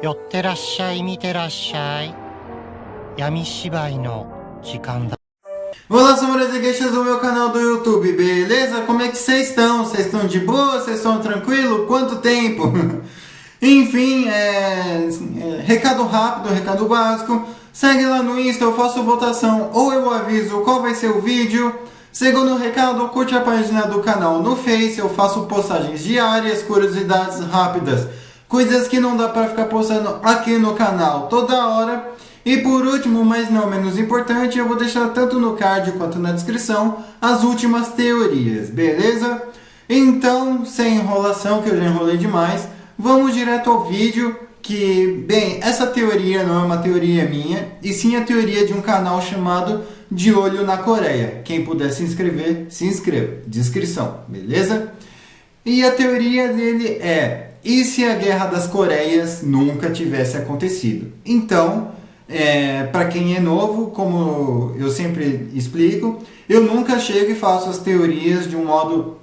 寄ってらっしゃい、見てらっしゃい。闇芝居の時間だ。 Olá, senhoras e gueixas do meu canal do YouTube, beleza? Como é que vocês estão? Vocês estão de boa? Vocês estão tranquilo? Quanto tempo? Enfim, recado rápido, recado básico. Segue lá no Insta, eu faço votação ou eu aviso qual vai ser o vídeo. Segundo recado, curte a página do canal no Face, eu faço postagens diárias, curiosidades rápidas, coisas que não dá pra ficar postando aqui no canal toda hora. E por último, mas não menos importante, eu vou deixar tanto no card quanto na descrição as últimas teorias, beleza? Então, sem enrolação, que eu já enrolei demais, vamos direto ao vídeo. Que, bem, essa teoria não é uma teoria minha, e sim a teoria de um canal chamado De Olho na Coreia. Quem puder se inscrever, se inscreva. Descrição, beleza? E a teoria dele é: e se a Guerra das Coreias nunca tivesse acontecido? Então, para quem é novo, como eu sempre explico, eu nunca chego e faço as teorias de um modo...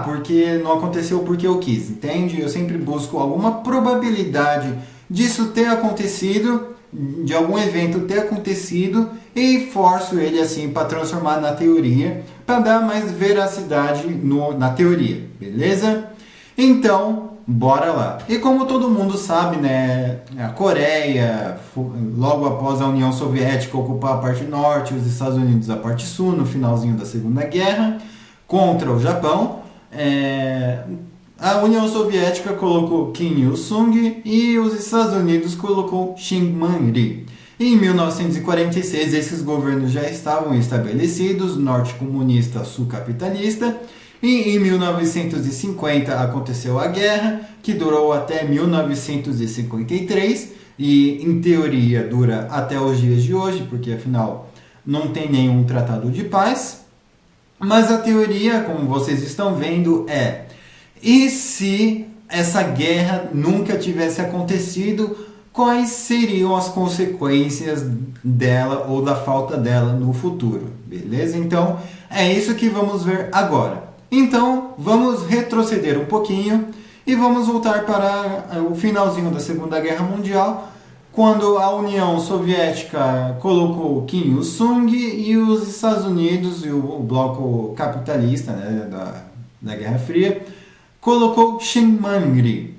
porque não aconteceu porque eu quis, entende? Eu sempre busco alguma probabilidade disso ter acontecido, de algum evento ter acontecido, e forço ele assim para transformar na teoria, para dar mais veracidade na teoria, beleza? Então, bora lá. E como todo mundo sabe, né, a Coreia, logo após a União Soviética ocupar a parte norte, os Estados Unidos a parte sul, no finalzinho da Segunda Guerra, contra o Japão, a União Soviética colocou Kim Il-sung e os Estados Unidos colocou Shin Man-ri. Em 1946, esses governos já estavam estabelecidos, norte comunista, sul capitalista, e em 1950 aconteceu a guerra, que durou até 1953, e em teoria dura até os dias de hoje, porque afinal não tem nenhum tratado de paz. Mas a teoria, como vocês estão vendo, e se essa guerra nunca tivesse acontecido, quais seriam as consequências dela ou da falta dela no futuro, beleza? Então, é isso que vamos ver agora. Então, vamos retroceder um pouquinho e vamos voltar para o finalzinho da Segunda Guerra Mundial, quando a União Soviética colocou Kim Il-sung e os Estados Unidos e o bloco capitalista, né, da Guerra Fria colocou Shin Man-ri.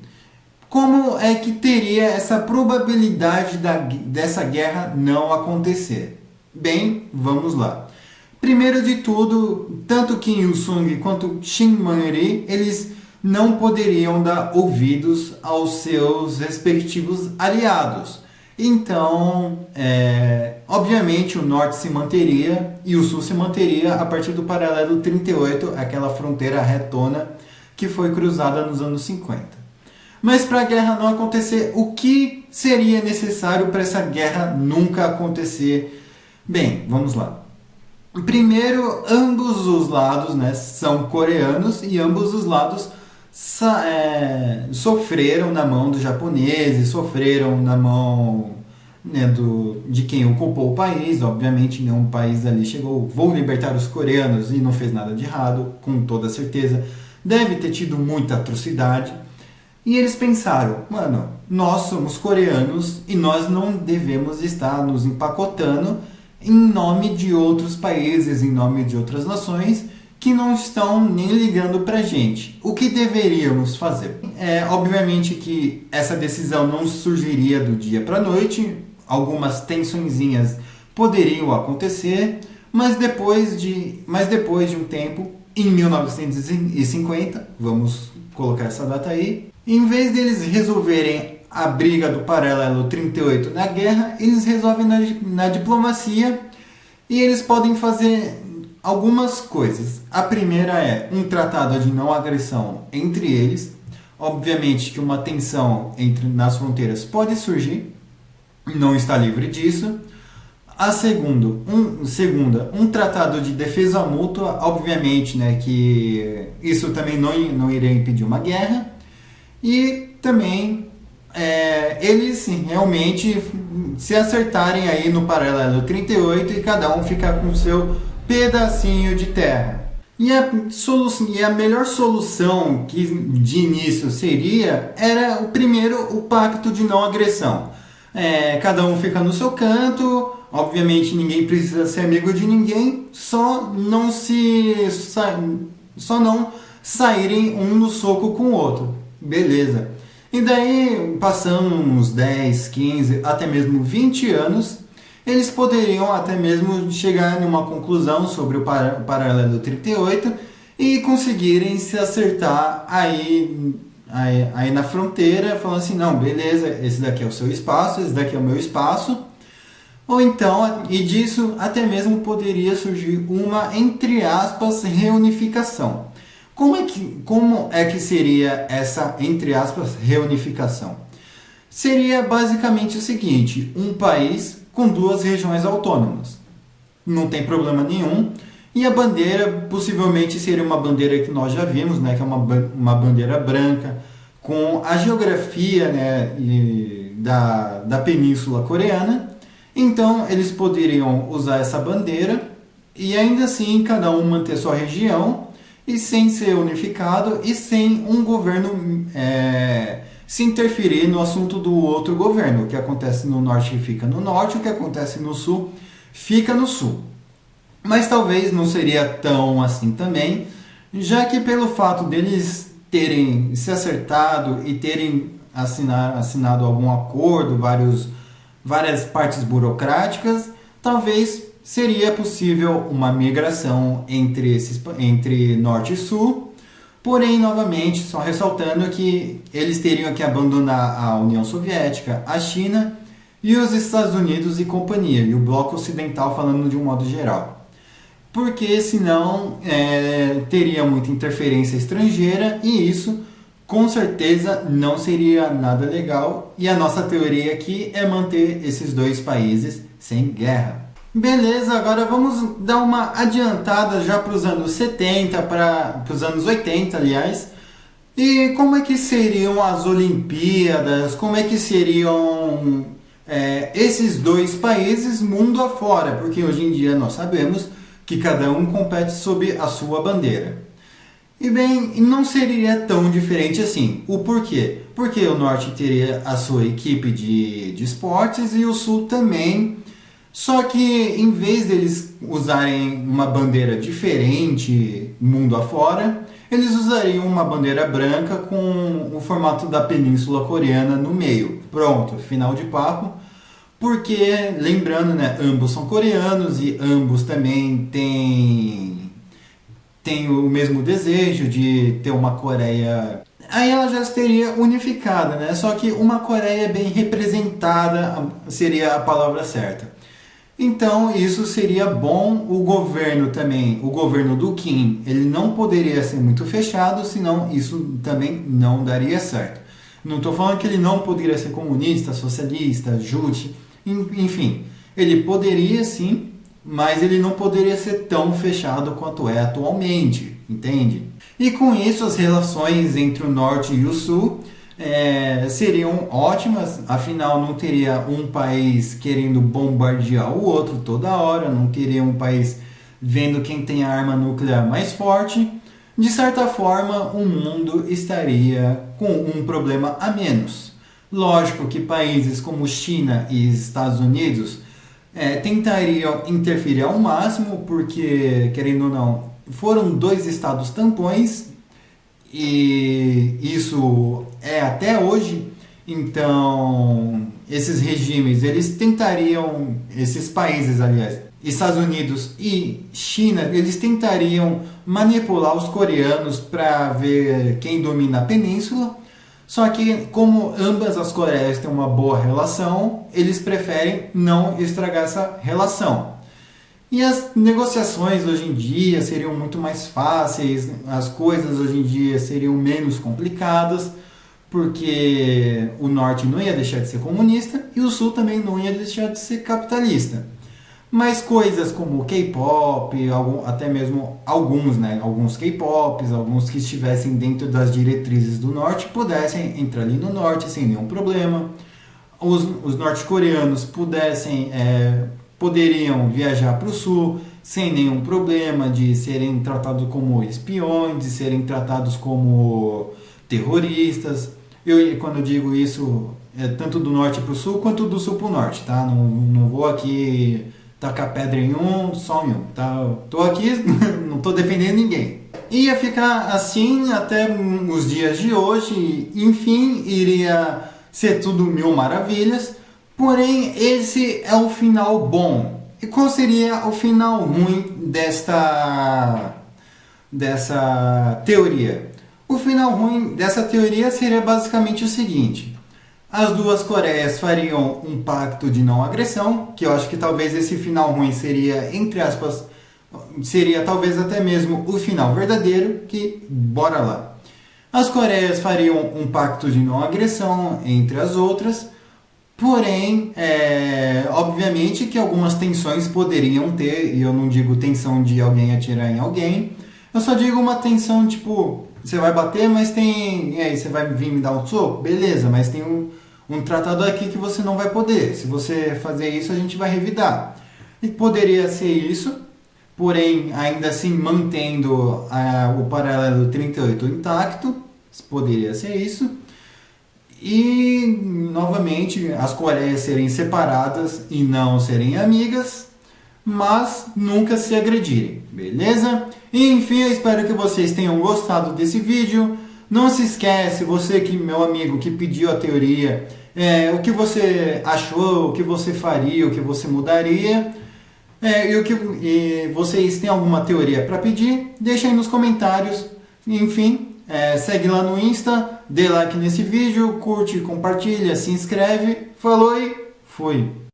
Como é que teria essa probabilidade dessa guerra não acontecer? Bem, vamos lá. Primeiro de tudo, tanto Kim Il-sung quanto Shin Man-ri, eles não poderiam dar ouvidos aos seus respectivos aliados. Então, obviamente o norte se manteria e o sul se manteria a partir do paralelo 38, aquela fronteira retona que foi cruzada nos anos 50. Mas para a guerra não acontecer, o que seria necessário para essa guerra nunca acontecer? Bem, vamos lá. Primeiro, ambos os lados, né, são coreanos e ambos os lados sofreram na mão dos japoneses, sofreram na mão, né, de quem ocupou o país. Obviamente nenhum país ali chegou, vou libertar os coreanos e não fez nada de errado, com toda certeza. Deve ter tido muita atrocidade. E eles pensaram, mano, nós somos coreanos e nós não devemos estar nos empacotando em nome de outros países, em nome de outras nações, que não estão nem ligando pra gente. O que deveríamos fazer? Obviamente que essa decisão não surgiria do dia para a noite, algumas tensõezinhas poderiam acontecer, mas depois de um tempo, em 1950, vamos colocar essa data aí, em vez deles resolverem a briga do paralelo 38 na guerra, eles resolvem na diplomacia, e eles podem fazer algumas coisas. A primeira é um tratado de não agressão entre eles. Obviamente que uma tensão nas fronteiras pode surgir, não está livre disso. A segunda, um tratado de defesa mútua. Obviamente, né, que isso também não iria impedir uma guerra. E também eles realmente se acertarem aí no paralelo 38 e cada um ficar com o seu pedacinho de terra. E a melhor solução que de início era o pacto de não agressão. Cada um fica no seu canto, obviamente ninguém precisa ser amigo de ninguém, só não saírem um no soco com o outro. Beleza. E daí, passando uns 10, 15, até mesmo 20 anos, eles poderiam até mesmo chegar em uma conclusão sobre o paralelo 38 e conseguirem se acertar aí na fronteira, falando assim, não, beleza, esse daqui é o seu espaço, esse daqui é o meu espaço. Ou então, e disso até mesmo poderia surgir uma, entre aspas, reunificação. Como é que seria essa, entre aspas, reunificação? Seria basicamente o seguinte, um país com 2 regiões autônomas. Não tem problema nenhum. E a bandeira possivelmente seria uma bandeira que nós já vimos, né, que é uma bandeira branca, com a geografia, né, da Península Coreana. Então eles poderiam usar essa bandeira e ainda assim cada um manter sua região e sem ser unificado e sem um governo se interferir no assunto do outro governo. O que acontece no norte fica no norte, o que acontece no sul fica no sul. Mas talvez não seria tão assim também, já que pelo fato deles terem se acertado e terem assinado algum acordo, várias partes burocráticas, talvez seria possível uma migração entre norte e sul. Porém, novamente, só ressaltando que eles teriam que abandonar a União Soviética, a China e os Estados Unidos e companhia, e o bloco ocidental falando de um modo geral. Porque senão teria muita interferência estrangeira e isso com certeza não seria nada legal. E a nossa teoria aqui é manter esses 2 países sem guerra. Beleza, agora vamos dar uma adiantada já para os anos 70, para os anos 80, aliás. E como é que seriam as Olimpíadas, como é que seriam esses 2 países mundo afora? Porque hoje em dia nós sabemos que cada um compete sob a sua bandeira. E bem, não seria tão diferente assim. O porquê? Porque o norte teria a sua equipe de esportes e o sul também. Só que em vez deles usarem uma bandeira diferente mundo afora, eles usariam uma bandeira branca com o formato da Península Coreana no meio. Pronto, final de papo. Porque, lembrando, né, ambos são coreanos e ambos também têm o mesmo desejo de ter uma Coreia. Aí ela já estaria unificada, né? Só que uma Coreia bem representada seria a palavra certa. Então isso seria bom. O governo também, o governo do Kim, ele não poderia ser muito fechado, senão isso também não daria certo. Não estou falando que ele não poderia ser comunista, socialista, jute, enfim. Ele poderia sim, mas ele não poderia ser tão fechado quanto é atualmente, entende? E com isso as relações entre o norte e o sul seriam ótimas, afinal não teria um país querendo bombardear o outro toda hora, não teria um país vendo quem tem a arma nuclear mais forte. De certa forma, o mundo estaria com um problema a menos. Lógico que países como China e Estados Unidos tentariam interferir ao máximo, porque, querendo ou não, foram 2 estados tampões, e isso é até hoje. Então, esses regimes, eles tentariam, esses países, aliás, Estados Unidos e China, eles tentariam manipular os coreanos para ver quem domina a península. Só que, como ambas as Coreias têm uma boa relação, eles preferem não estragar essa relação. E as negociações hoje em dia seriam muito mais fáceis, as coisas hoje em dia seriam menos complicadas, porque o norte não ia deixar de ser comunista e o sul também não ia deixar de ser capitalista. Mas coisas como K-pop, até mesmo alguns K-pops, alguns que estivessem dentro das diretrizes do norte, pudessem entrar ali no norte sem nenhum problema. Os norte-coreanos poderiam viajar para o sul sem nenhum problema, de serem tratados como espiões, de serem tratados como terroristas. Quando eu digo isso, é tanto do norte para o sul, quanto do sul para o norte, tá? Não vou aqui tacar pedra em um, só em um, tá? Tô aqui, não tô defendendo ninguém. Ia ficar assim até os dias de hoje, enfim, iria ser tudo mil maravilhas, porém esse é o final bom. E qual seria o final ruim dessa teoria? O final ruim dessa teoria seria basicamente o seguinte: as duas Coreias fariam um pacto de não agressão, que eu acho que talvez esse final ruim seria, entre aspas, seria talvez até mesmo o final verdadeiro, que bora lá. As Coreias fariam um pacto de não agressão entre as outras, porém, obviamente que algumas tensões poderiam ter, e eu não digo tensão de alguém atirar em alguém, eu só digo uma tensão tipo, você vai bater, mas tem, e aí, você vai vir me dar um soco? Beleza, mas tem um tratado aqui que você não vai poder, se você fazer isso a gente vai revidar. E poderia ser isso, porém, ainda assim mantendo o paralelo 38 intacto, poderia ser isso. E, novamente, as Coreias serem separadas e não serem amigas, mas nunca se agredirem, beleza? E, enfim, eu espero que vocês tenham gostado desse vídeo. Não se esquece, você que, meu amigo, que pediu a teoria, o que você achou, o que você faria, o que você mudaria. E vocês têm alguma teoria para pedir? Deixa aí nos comentários. Enfim, segue lá no Insta, dê like nesse vídeo, curte, compartilha, se inscreve. Falou e fui!